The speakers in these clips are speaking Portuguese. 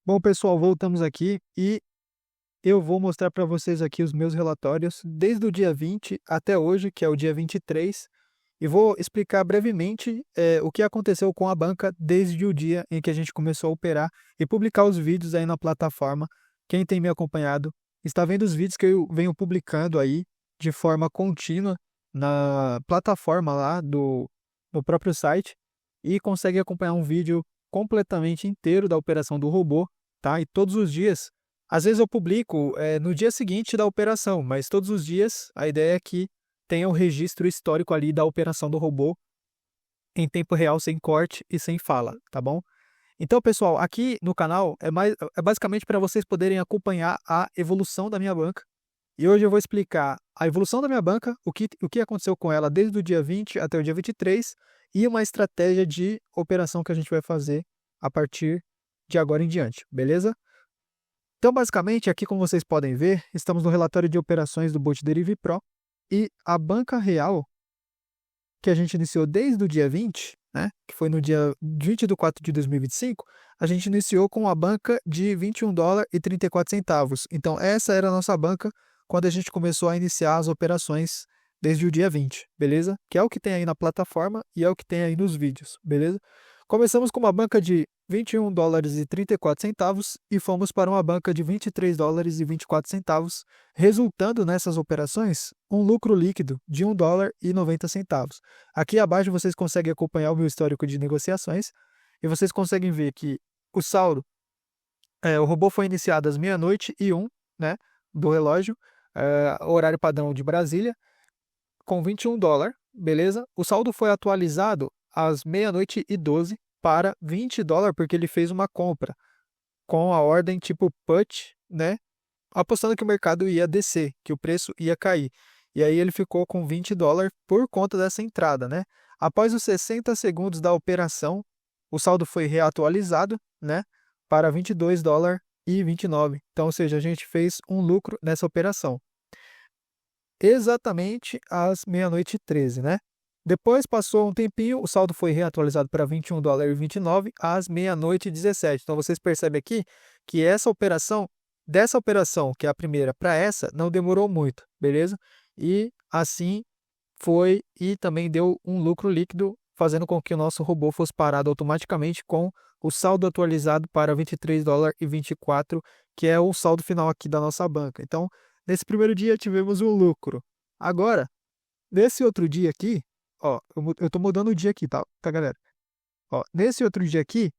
Bom, pessoal, voltamos aqui e eu vou mostrar para vocês aqui os meus relatórios desde o dia 20 até hoje, que é o dia 23, e vou explicar brevemente o que aconteceu com a banca desde o dia em que a gente começou a operar e publicar os vídeos aí na plataforma. Quem tem me acompanhado está vendo os vídeos que eu venho publicando aí de forma contínua na plataforma lá do próprio site e consegue acompanhar um vídeo completamente inteiro da operação do robô, tá? E todos os dias, às vezes eu publico no dia seguinte da operação, mas todos os dias a ideia é que tenha o registro histórico ali da operação do robô em tempo real, sem corte e sem fala, tá bom? Então, pessoal, aqui no canal é basicamente para vocês poderem acompanhar a evolução da minha banca. E hoje eu vou explicar a evolução da minha banca, o que aconteceu com ela desde o dia 20 até o dia 23 e uma estratégia de operação que a gente vai fazer a partir de agora em diante, beleza? Então, basicamente, aqui como vocês podem ver, estamos no relatório de operações do Bolt Derive Pro e a banca real que a gente iniciou desde o dia 20, né, que foi no dia 20 de 4 de 2025, a gente iniciou com a banca de $21,34. Então, essa era a nossa banca quando a gente começou a iniciar as operações desde o dia 20, beleza? Que é o que tem aí na plataforma e é o que tem aí nos vídeos, beleza? Começamos com uma banca de $21,34 e fomos para uma banca de $23,24, resultando nessas operações um lucro líquido de $1,90. Aqui abaixo vocês conseguem acompanhar o meu histórico de negociações e vocês conseguem ver que o saldo, o robô foi iniciado às meia-noite e 1, né, do relógio, horário padrão de Brasília, com $21, beleza? O saldo foi atualizado às meia-noite e 12 para $20, porque ele fez uma compra com a ordem tipo put, né? Apostando que o mercado ia descer, que o preço ia cair. E aí ele ficou com $20 por conta dessa entrada, né? Após os 60 segundos da operação, o saldo foi reatualizado, né, para $22,29. Então, ou seja, a gente fez um lucro nessa operação. Exatamente às meia-noite e 13, né? Depois passou um tempinho, o saldo foi reatualizado para $21,29 às meia-noite e 17. Então vocês percebem aqui que dessa operação, que é a primeira, para essa, não demorou muito, beleza? E assim foi e também deu um lucro líquido, fazendo com que o nosso robô fosse parado automaticamente com o saldo atualizado para $23,24, que é o saldo final aqui da nossa banca. Então, nesse primeiro dia tivemos um lucro. Agora, nesse outro dia aqui, ó, eu tô mudando o dia aqui, tá, galera? Ó, nesse outro dia aqui,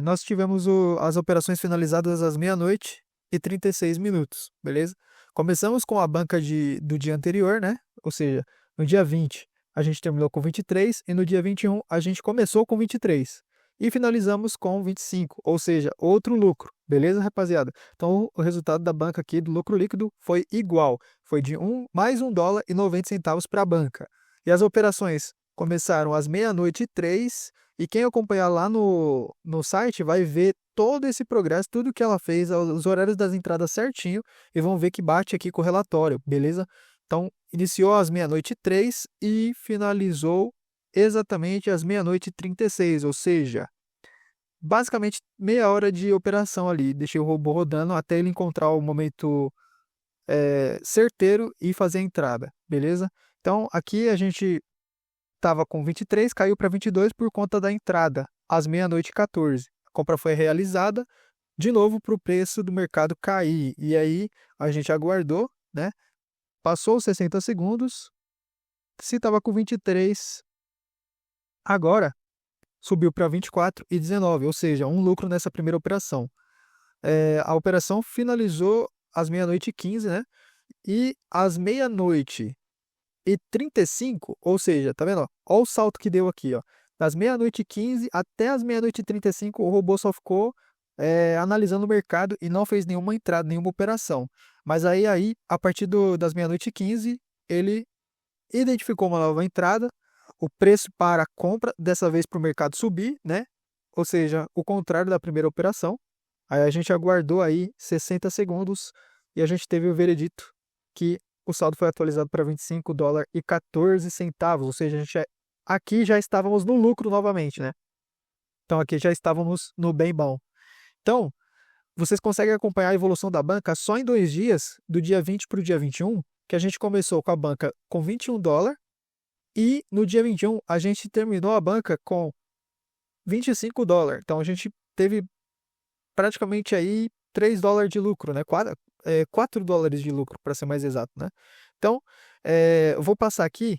nós tivemos as operações finalizadas às meia-noite e 36 minutos, beleza? Começamos com a banca do dia anterior, né? Ou seja, no dia 20 a gente terminou com 23 e no dia 21 a gente começou com 23 e finalizamos com 25, ou seja, outro lucro, beleza, rapaziada? Então o resultado da banca aqui do lucro líquido foi igual, foi de mais $1,90 para a banca. E as operações começaram às meia-noite e 3 e quem acompanhar lá no site vai ver todo esse progresso, tudo que ela fez, os horários das entradas certinho, e vão ver que bate aqui com o relatório, beleza? Então, iniciou às meia-noite e 3 e finalizou exatamente às meia-noite e 36, ou seja, basicamente meia hora de operação ali. Deixei o robô rodando até ele encontrar o momento certeiro e fazer a entrada, beleza? Então, aqui a gente estava com 23, caiu para 22 por conta da entrada, às meia-noite e 14. A compra foi realizada, de novo, para o preço do mercado cair. E aí a gente aguardou, né? Passou os 60 segundos, se estava com 23, agora subiu para 24,19, ou seja, um lucro nessa primeira operação. A operação finalizou às meia-noite e 15, né? E às meia-noite e 35, ou seja, tá vendo? Ó o salto que deu aqui, ó. Das meia-noite e 15 até as meia-noite e 35, o robô só ficou analisando o mercado e não fez nenhuma entrada, nenhuma operação. Mas aí a partir das meia-noite e 15, ele identificou uma nova entrada, o preço para a compra, dessa vez para o mercado subir, né? Ou seja, o contrário da primeira operação. Aí a gente aguardou aí 60 segundos e a gente teve o veredito que o saldo foi atualizado para $25,14, ou seja, aqui já estávamos no lucro novamente, né? Então aqui já estávamos no bem bom. Então, vocês conseguem acompanhar a evolução da banca só em 2 dias, do dia 20 para o dia 21, que a gente começou com a banca com $21 e no dia 21 a gente terminou a banca com $25. Então, a gente teve praticamente aí $3 de lucro, né? $4 de lucro, para ser mais exato, né? Então, eu vou passar aqui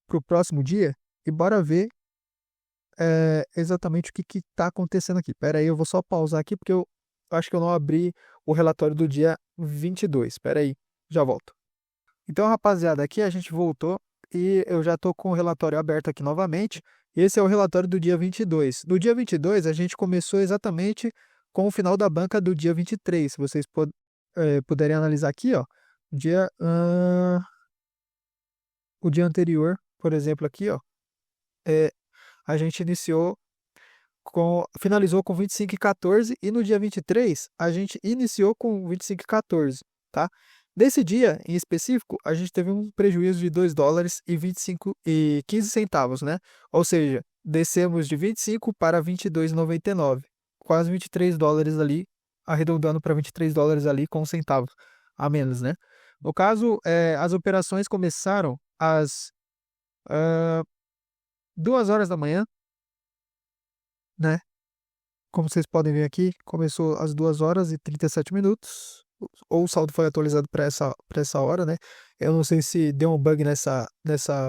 para o próximo dia e bora ver exatamente o que está acontecendo aqui. Espera aí, eu vou só pausar aqui porque eu acho que eu não abri o relatório do dia 22. Espera aí, já volto. Então, rapaziada, aqui a gente voltou e eu já estou com o relatório aberto aqui novamente. Esse é o relatório do dia 22. No dia 22, a gente começou exatamente com o final da banca do dia 23. Se vocês puderem analisar aqui, ó, o dia anterior, por exemplo, aqui, ó, a gente finalizou com 25,14 e no dia 23 a gente iniciou com 25,14, tá? Desse dia em específico, a gente teve um prejuízo de $2,15, né? Ou seja, descemos de 25 para 22,99, quase $23 ali, arredondando para $23 ali com centavos a menos, né? No caso, as operações começaram às 2 horas da manhã, né? Como vocês podem ver aqui, começou às 2 horas e 37 minutos. Ou o saldo foi atualizado para essa hora, né? Eu não sei se deu um bug nessa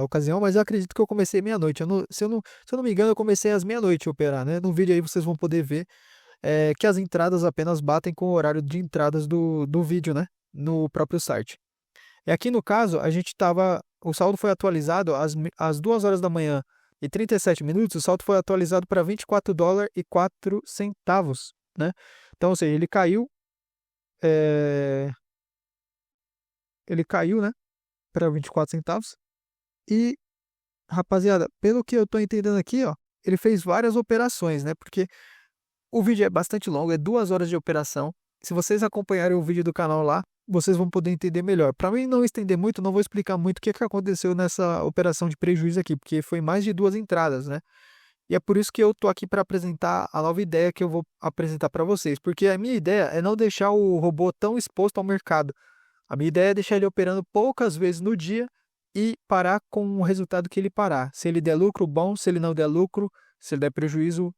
ocasião, mas eu acredito que eu comecei meia-noite. Se eu não me engano, eu comecei às meia-noite a operar, né? No vídeo aí vocês vão poder ver que as entradas apenas batem com o horário de entradas do vídeo, né? No próprio site. E aqui no caso, o saldo foi atualizado às 2 horas da manhã e 37 minutos, o saldo foi atualizado para $24,04, né? Então, ou seja, ele caiu, né, para 24 centavos. E, rapaziada, pelo que eu tô entendendo aqui, ó, ele fez várias operações, né? Porque o vídeo é bastante longo, é 2 horas de operação. Se vocês acompanharem o vídeo do canal lá, vocês vão poder entender melhor. Para mim não estender muito, não vou explicar muito o que aconteceu nessa operação de prejuízo aqui, porque foi mais de 2 entradas, né? E é por isso que eu tô aqui para apresentar a nova ideia que eu vou apresentar para vocês, porque a minha ideia é não deixar o robô tão exposto ao mercado. A minha ideia é deixar ele operando poucas vezes no dia e parar com o resultado que ele parar. Se ele der lucro, bom. Se ele não der lucro, se ele der prejuízo,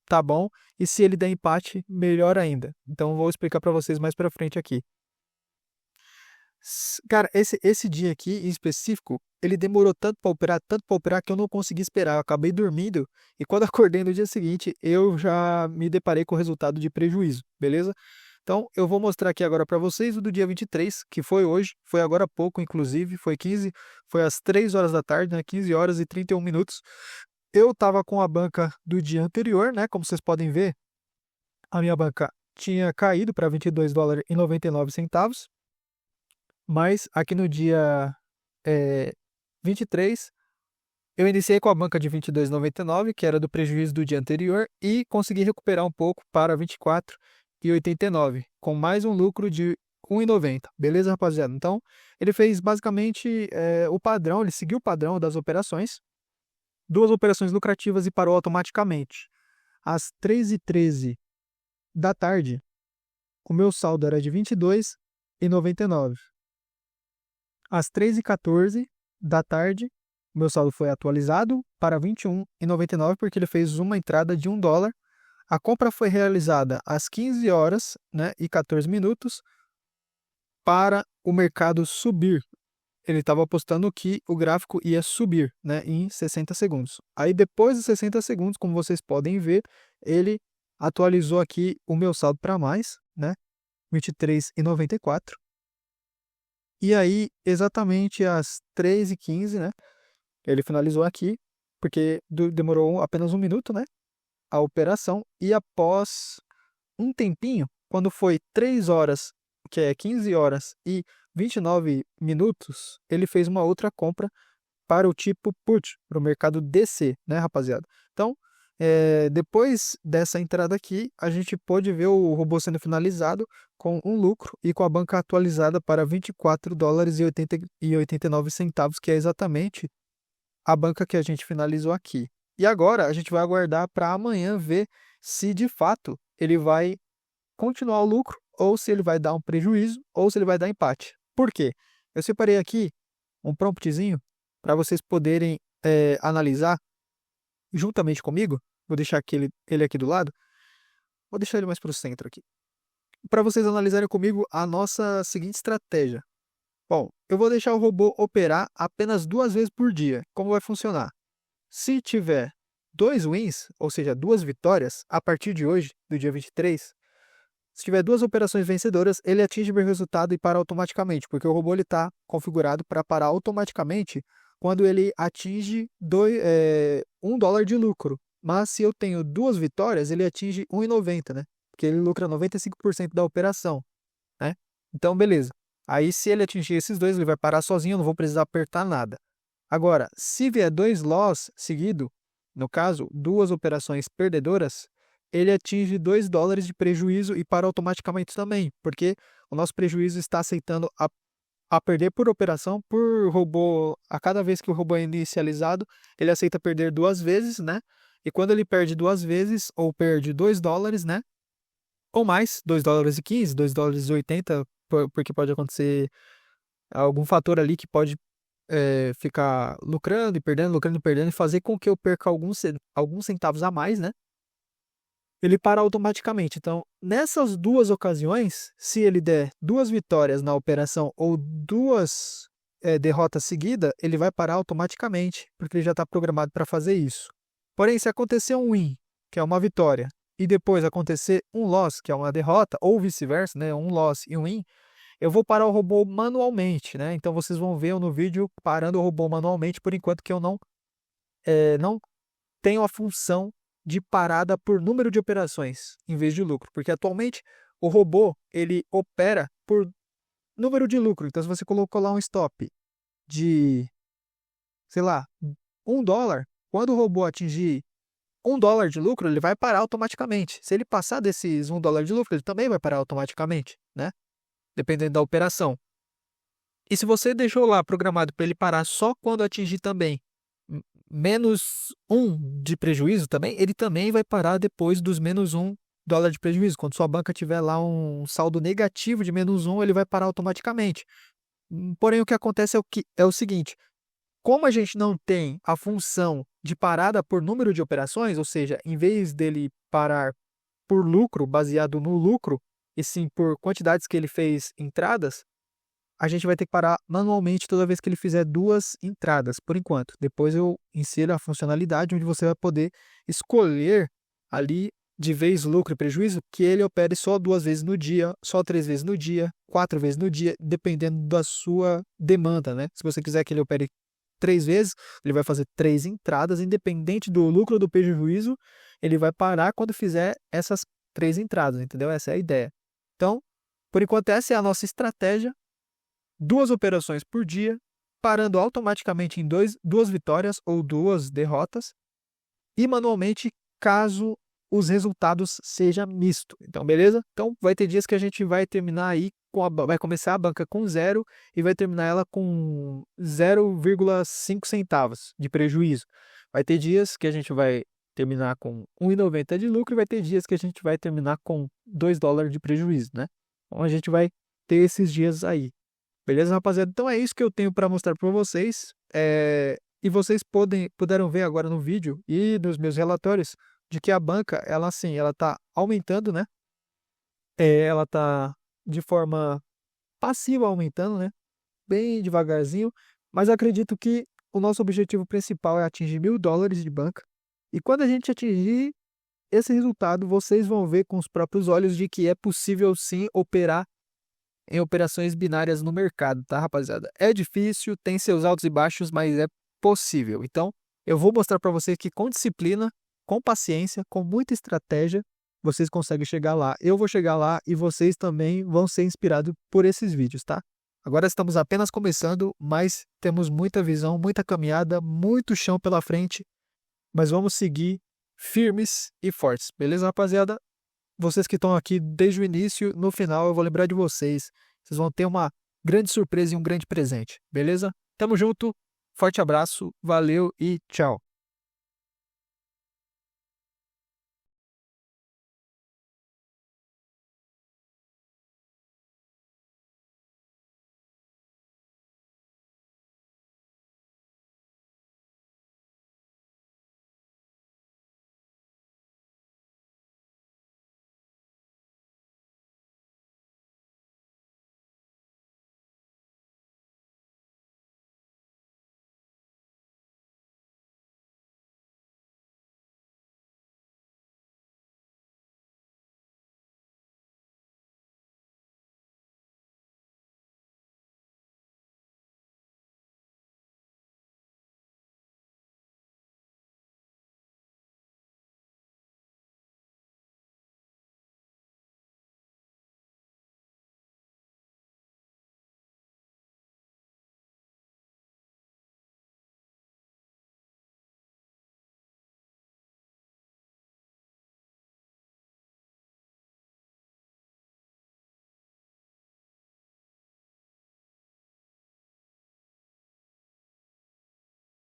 tá bom. E se ele der empate, melhor ainda. Então, eu vou explicar para vocês mais para frente aqui. Cara, esse dia aqui em específico, ele demorou tanto para operar, que eu não consegui esperar. Eu acabei dormindo e quando acordei no dia seguinte, eu já me deparei com o resultado de prejuízo, beleza? Então, eu vou mostrar aqui agora para vocês o do dia 23, que foi hoje, foi agora há pouco, inclusive, foi às 3 horas da tarde, né, 15 horas e 31 minutos. Eu estava com a banca do dia anterior, né, como vocês podem ver, a minha banca tinha caído para $22,99, mas aqui no dia 23, eu iniciei com a banca de 22,99, que era do prejuízo do dia anterior, e consegui recuperar um pouco para 24,89, com mais um lucro de 1,90. Beleza, rapaziada? Então, ele fez basicamente o padrão, ele seguiu o padrão das operações, 2 operações lucrativas e parou automaticamente. Às 3h13 da tarde, o meu saldo era de 22,99. Às 3h14 da tarde, o meu saldo foi atualizado para 21,99 porque ele fez uma entrada de $1. A compra foi realizada às 15 horas, né, e 14 minutos para o mercado subir. Ele estava apostando que o gráfico ia subir, né, em 60 segundos. Aí depois de 60 segundos, como vocês podem ver, ele atualizou aqui o meu saldo para mais, né, 23,94. E aí, exatamente às 3h15, né, ele finalizou aqui, porque demorou apenas 1 minuto, né, a operação. E após um tempinho, quando foi 3 horas, que é 15 horas e 29 minutos, ele fez uma outra compra para o tipo put, para o mercado DC, né, rapaziada? Então, depois dessa entrada aqui, a gente pôde ver o robô sendo finalizado com um lucro e com a banca atualizada para $24,89, que é exatamente a banca que a gente finalizou aqui. E agora a gente vai aguardar para amanhã ver se de fato ele vai continuar o lucro, ou se ele vai dar um prejuízo, ou se ele vai dar empate. Por quê? Eu separei aqui um promptzinho para vocês poderem analisar juntamente comigo. Vou deixar ele aqui do lado. Vou deixar ele mais para o centro aqui. Para vocês analisarem comigo a nossa seguinte estratégia. Bom, eu vou deixar o robô operar apenas 2 vezes por dia. Como vai funcionar? Se tiver 2 wins, ou seja, 2 vitórias, a partir de hoje, do dia 23, se tiver 2 operações vencedoras, ele atinge o meu resultado e para automaticamente, porque o robô está configurado para parar automaticamente quando ele atinge $1 de lucro. Mas se eu tenho 2 vitórias, ele atinge 1,90, né? Porque ele lucra 95% da operação, né? Então, beleza. Aí, se ele atingir esses 2, ele vai parar sozinho, eu não vou precisar apertar nada. Agora, se vier 2 loss seguido, no caso, 2 operações perdedoras, ele atinge $2 de prejuízo e para automaticamente também, porque o nosso prejuízo está aceitando a perder por operação, por robô, a cada vez que o robô é inicializado, ele aceita perder 2 vezes, né? E quando ele perde 2 vezes, ou perde $2, né? Ou mais, $2,15, $2,80, porque pode acontecer algum fator ali que pode ficar lucrando e perdendo, e fazer com que eu perca alguns centavos a mais, né? Ele para automaticamente. Então, nessas 2 ocasiões, se ele der 2 vitórias na operação ou 2 derrotas seguidas, ele vai parar automaticamente, porque ele já está programado para fazer isso. Porém, se acontecer um win, que é uma vitória, e depois acontecer um loss, que é uma derrota, ou vice-versa, né, um loss e um win, eu vou parar o robô manualmente, né? Então vocês vão ver eu no vídeo parando o robô manualmente, por enquanto que eu não tenho a função de parada por número de operações em vez de lucro, porque atualmente o robô ele opera por número de lucro. Então se você colocou lá um stop de, sei lá, $1, quando o robô atingir $1 de lucro, ele vai parar automaticamente. Se ele passar desses $1 de lucro, ele também vai parar automaticamente, né? Dependendo da operação. E se você deixou lá programado para ele parar só quando atingir também menos 1 de prejuízo também, ele também vai parar depois dos menos $1 de prejuízo. Quando sua banca tiver lá um saldo negativo de menos 1, ele vai parar automaticamente. Porém, o que acontece é o seguinte: como a gente não tem a função de parada por número de operações, ou seja, em vez dele parar por lucro, baseado no lucro, e sim por quantidades que ele fez entradas, a gente vai ter que parar manualmente toda vez que ele fizer 2 entradas, por enquanto. Depois eu insiro a funcionalidade onde você vai poder escolher ali de vez lucro e prejuízo que ele opere só 2 vezes no dia, só 3 vezes no dia, 4 vezes no dia, dependendo da sua demanda, né? Se você quiser que ele opere 3 vezes, ele vai fazer 3 entradas, independente do lucro ou do prejuízo, ele vai parar quando fizer essas 3 entradas, entendeu? Essa é a ideia. Então, por enquanto, essa é a nossa estratégia. 2 operações por dia, parando automaticamente em 2 vitórias ou 2 derrotas, e manualmente caso os resultados sejam misto. Então, beleza? Então, vai ter dias que a gente vai terminar aí, vai começar a banca com 0 e vai terminar ela com 0,5 centavos de prejuízo. Vai ter dias que a gente vai terminar com 1,90 de lucro e vai ter dias que a gente vai terminar com $2 de prejuízo, né? Então, a gente vai ter esses dias aí. Beleza, rapaziada? Então é isso que eu tenho para mostrar para vocês. E vocês puderam ver agora no vídeo e nos meus relatórios de que a banca, ela está aumentando, né? Ela está de forma passiva aumentando, né? Bem devagarzinho, mas acredito que o nosso objetivo principal é atingir $1.000 de banca. E quando a gente atingir esse resultado, vocês vão ver com os próprios olhos de que é possível sim operar em operações binárias no mercado, tá, rapaziada? É difícil, tem seus altos e baixos, mas é possível. Então, eu vou mostrar para vocês que com disciplina, com paciência, com muita estratégia, vocês conseguem chegar lá. Eu vou chegar lá e vocês também vão ser inspirados por esses vídeos, tá? Agora estamos apenas começando, mas temos muita visão, muita caminhada, muito chão pela frente, mas vamos seguir firmes e fortes, beleza, rapaziada? Vocês que estão aqui desde o início, no final eu vou lembrar de vocês. Vocês vão ter uma grande surpresa e um grande presente, beleza? Tamo junto, forte abraço, valeu e tchau!